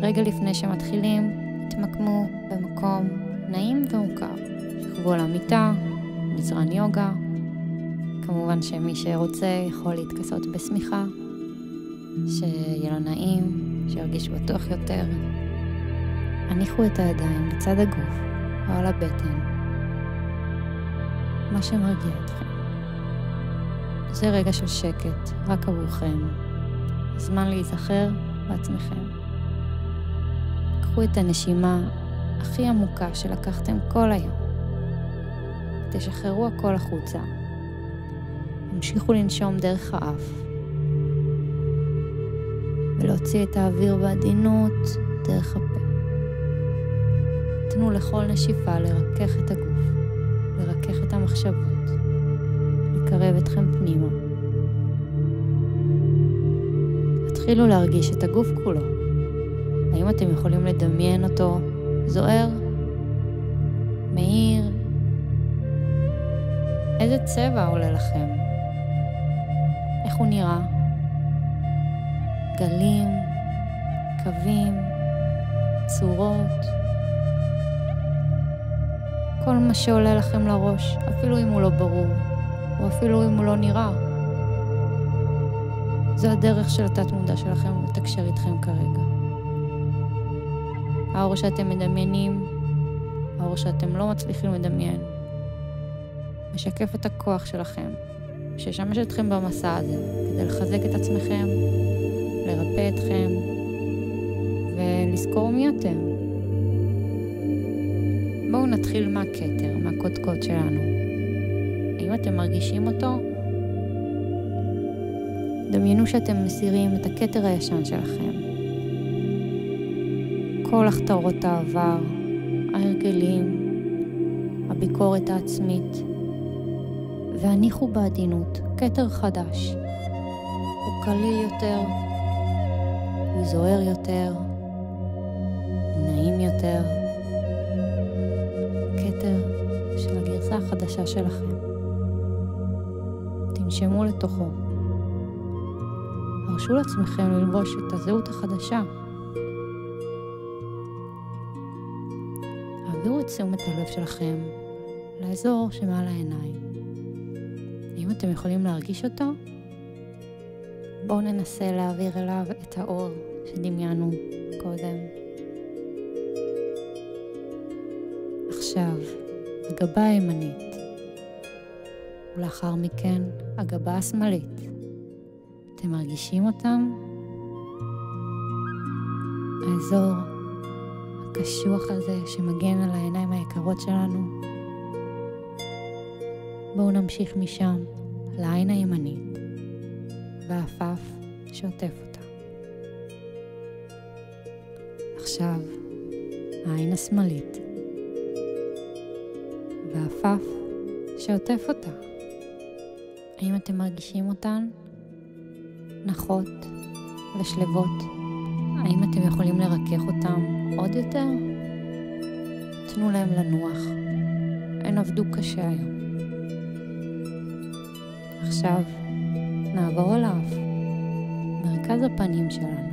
רגע לפני שמתחילים, תמקמו במקום נעים ומוכר. שכבו על המיטה, מזרן יוגה. כמובן שמי שרוצה יכול להתכסות בשמיכה, שיהיה לו נעים, שירגיש בטוח יותר. הניחו את הידיים לצד הגוף או על הבטן, מה שמרגיע אתכם. זה רגע של שקט, רק עבורכם. זמן להיזכר בעצמכם. קחו את הנשימה הכי עמוקה שלקחתם כל היום. תשחררו הכל החוצה. המשיכו לנשום דרך האף. ולהוציא את האוויר בעדינות דרך הפה. תנו לכל נשיפה לרכך את הגוף, לרכך את המחשבות, לקרב אתכם פנימה. התחילו להרגיש את הגוף כולו. האם אתם יכולים לדמיין אותו זוהר? מאיר? איזה צבע עולה לכם? איך הוא נראה? גלים, קווים, צורות. כל מה שעולה לכם לראש, אפילו אם הוא לא ברור, או אפילו אם הוא לא נראה. זו הדרך של התת מודע שלכם לתקשר איתכם כרגע. האור שאתם מדמיינים, האור שאתם לא מצליחים לדמיין, משקף את הכוח שלכם, שישמש אתכם במסע הזה, כדי לחזק את עצמכם, לרפא אתכם, ולזכור מי אתם. בואו נתחיל מהכתר, מהקודקוד שלנו. האם אתם מרגישים אותו? דמיינו שאתם מסירים את הכתר הישן שלכם. כל הכתרות העבר, ההרגלים, הביקורת העצמית, והניחו בעדינות כתר חדש. הוא קליל יותר, הוא זוהר יותר, הוא נעים יותר. כתר של הגרסה החדשה שלכם. תנשמו לתוכו. הרשו לעצמכם ללבוש את הזהות החדשה. העבירו את תשומת הלב שלכם לאזור שמעל העיניים. אם אתם יכולים להרגיש אותו, בואו ננסה להעביר אליו את האור שדמיינו קודם. עכשיו, הגבה הימנית, ולאחר מכן הגבה השמאלית. אתם מרגישים אותם? האזור הקשוח הזה שמגן על העיניים היקרות שלנו. בואו נמשיך משם לעין הימנית, והעפעף שעוטף אותה. עכשיו, העין השמאלית, והעפעף שעוטף אותה. האם אתם מרגישים אותן? נחות ושלבות. האם אתם יכולים לרכך אותם עוד יותר? תנו להם לנוח. הן עבדו קשה היום. עכשיו נעבור אל האף, מרכז הפנים שלנו.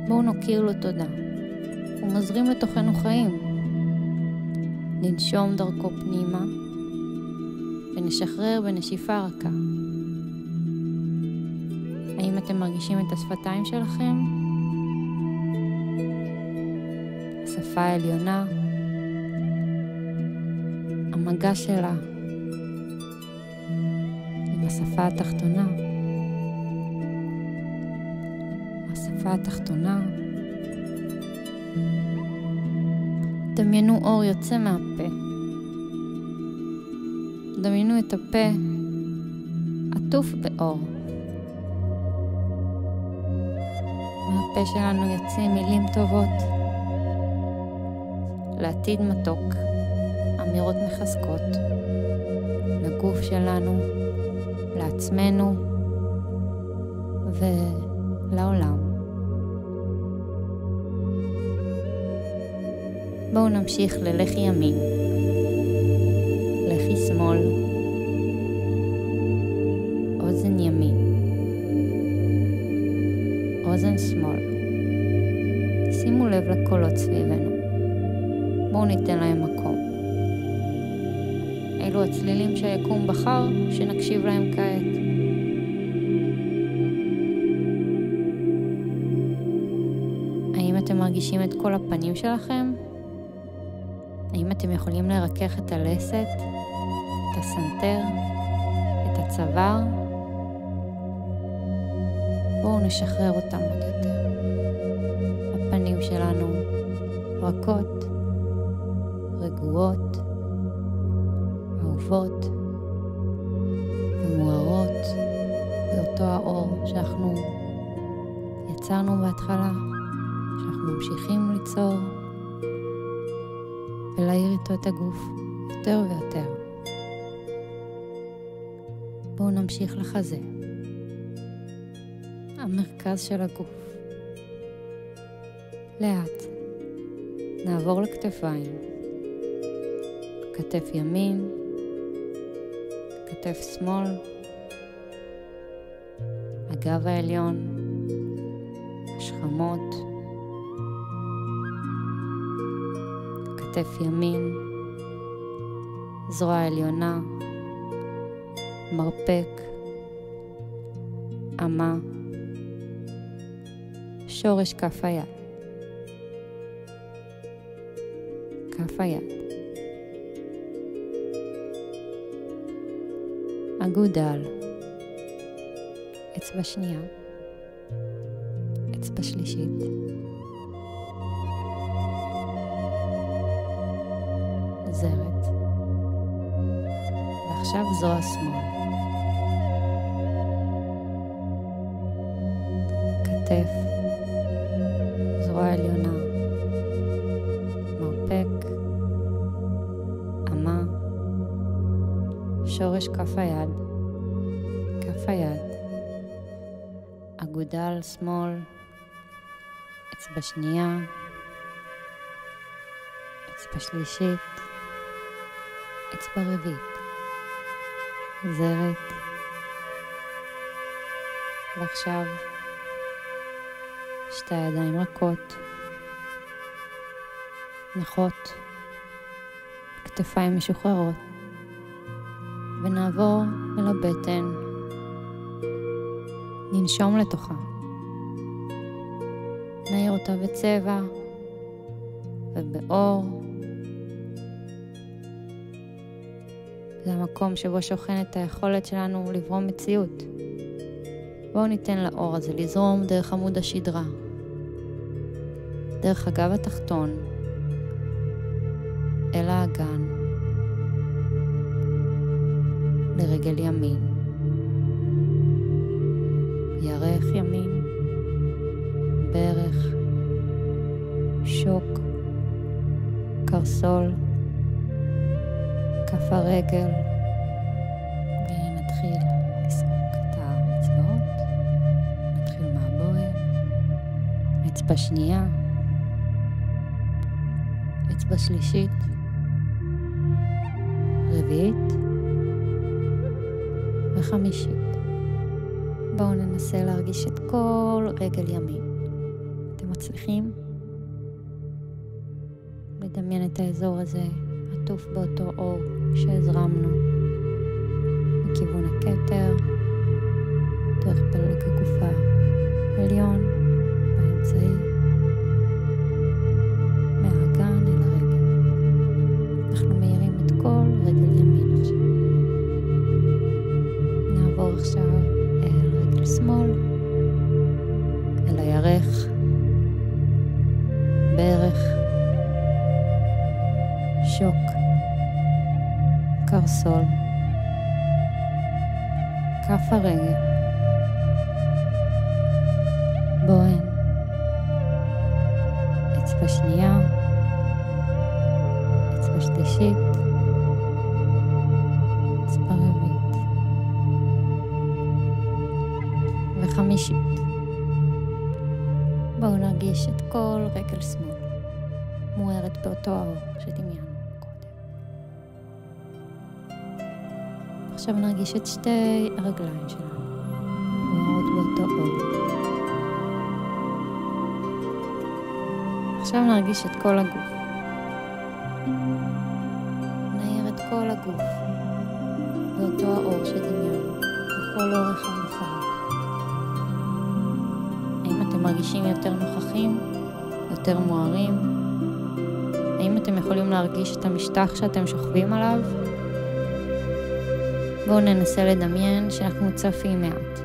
בואו נוקיר לו תודה. הוא מזרים לתוכנו חיים. ננשום דרכו פנימה ונשחרר בנשיפה רכה. האם אתם מרגישים את השפתיים שלכם? השפה העליונה, המגע שלה עם השפה התחתונה, השפה התחתונה. דמיינו אור יוצא מהפה. דמיינו את הפה עטוף באור. מהפה שלנו יוצאים מילים טובות לעתיד מתוק, אמירות מחזקות לגוף שלנו, לעצמנו ולעולם. בואו נמשיך ללחי ימין, לחי שמאל, אוזן ימין, אוזן שמאל, שימו לב לקולות סביבנו. בואו ניתן להם מקום. אלו הצלילים שהיקום בחר שנקשיב להם כעת. האם אתם מרגישים את כל הפנים שלכם? האם אתם יכולים לרכך את הלסת, את הסנטר, את הצוואר? בואו נשחרר אותם עוד יותר. הפנים שלנו רכות, רגועות, אהובות ומוארות באותו האור שאנחנו יצרנו בהתחלה, שאנחנו ממשיכים ליצור ולהאיר איתו את הגוף יותר ויותר. בואו נמשיך לחזה. המרכז של הגוף. לאט. נעבור לכתפיים. כתף ימין, כתף שמאל, הגב העליון, השכמות, כתף ימין, זרוע עליונה, מרפק, אמה, שורש כף היד, כף היד, אגודל, אצבע שנייה, אצבע שלישית, זרת, ועכשיו זרוע שמאל, כתף, זרוע עליונה, מרפק, אמה, שורש כף היד, כף היד, אגודל שמאל, אצבע שנייה, אצבע שלישית, אצבע רביעית, זרת, ועכשיו שתי ידיים רכות, נחות, כתפיים משוחררות, ונעבור אל הבטן, ננשום לתוכה, נעיר אותה בצבע ובאור. זה המקום שבו שוכנת היכולת שלנו לברום מציאות. בואו ניתן לאור הזה לזרום דרך עמוד השדרה, דרך הגב התחתון, אל האגן, לרגל ימין, ירך ימין, ברך, שוק, קרסול, כף הרגל, ונתחיל לסרוק את האצבעות. נתחיל מהבוהן, אצבע שנייה, אצבע שלישית, רביעית וחמישית. בואו ננסה להרגיש את כל רגל ימין. אתם מצליחים לדמיין את האזור הזה עטוף באותו אור שהזרמנו מכיוון הכתר, דרך פלג הגופה עליון, באמצעי, מהאגן אל הרגל. אנחנו מאירים את כל רגל ימין עכשיו. נעבור עכשיו אל רגל שמאל, אל הירך, ברך, שוק, קרסול, כף הרגל, בוהן, אצבע שנייה, אצבע שלישית, אצבע רביעית וחמישית. בואו נרגיש את כל רגל שמאל מוארת באותו האור שדמיינו קודם. עכשיו נרגיש את שתי הרגליים שלנו מוארות באותו אור. עכשיו נרגיש את כל הגוף. נעיר את כל הגוף באותו האור שדמיינו, בכל אורך המסע. האם אתם מרגישים יותר נוכחים, יותר מוארים? האם אתם יכולים להרגיש את המשטח שאתם שוכבים עליו? בואו ננסה לדמיין שאנחנו צפים מעט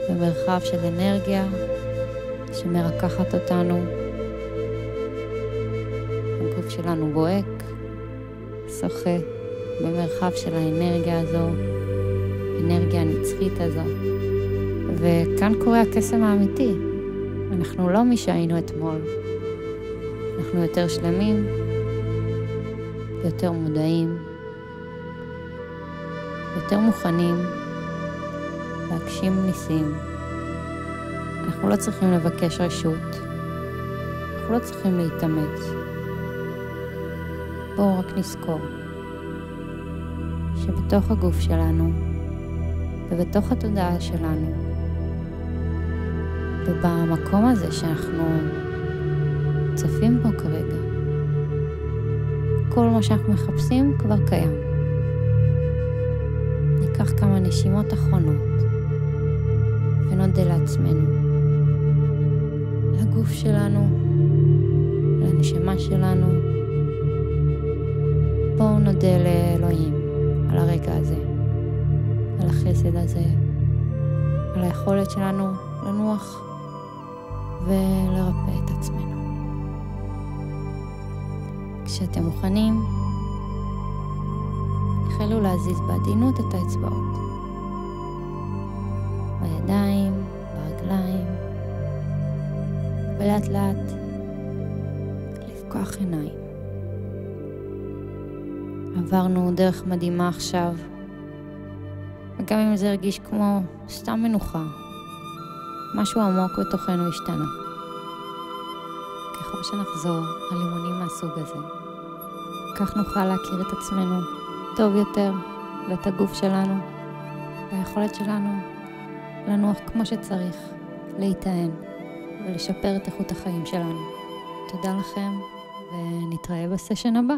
במרחב של אנרגיה שמרקחת אותנו. הגוף שלנו בועק, שוחה במרחב של האנרגיה הזו, אנרגיה נצחית הזו. וכאן קורה הקסם האמיתי. אנחנו לא מי שהיינו אתמול. אנחנו יותר שלמים, יותר מודעים, יותר מוכנים להגשים ניסים. אנחנו לא צריכים לבקש רשות. אנחנו לא צריכים להתאמץ. בואו רק נזכור שבתוך הגוף שלנו ובתוך התודעה שלנו ובמקום הזה שאנחנו צפים בו כרגע, כל מה שאנחנו מחפשים כבר קיים. ניקח כמה נשימות אחרונות ונודה לעצמנו, לגוף שלנו, לנשמה שלנו. בואו נודה לאלוהים על הרגע הזה, על החסד הזה, על היכולת שלנו לנוח ולרפא את עצמנו. כשאתם מוכנים, החלו להזיז בעדינות את האצבעות, בידיים, ברגליים, ולאט לאט לפקוח עיניים. עברנו דרך מדהימה עכשיו, וגם אם זה הרגיש כמו סתם מנוחה, משהו עמוק בתוכנו השתנה. ככל שנחזור על אימונים מהסוג הזה, כך נוכל להכיר את עצמנו טוב יותר, ואת הגוף שלנו, והיכולת שלנו לנוח כמו שצריך, להיטען ולשפר את איכות החיים שלנו. תודה לכם, ונתראה בסשן הבא.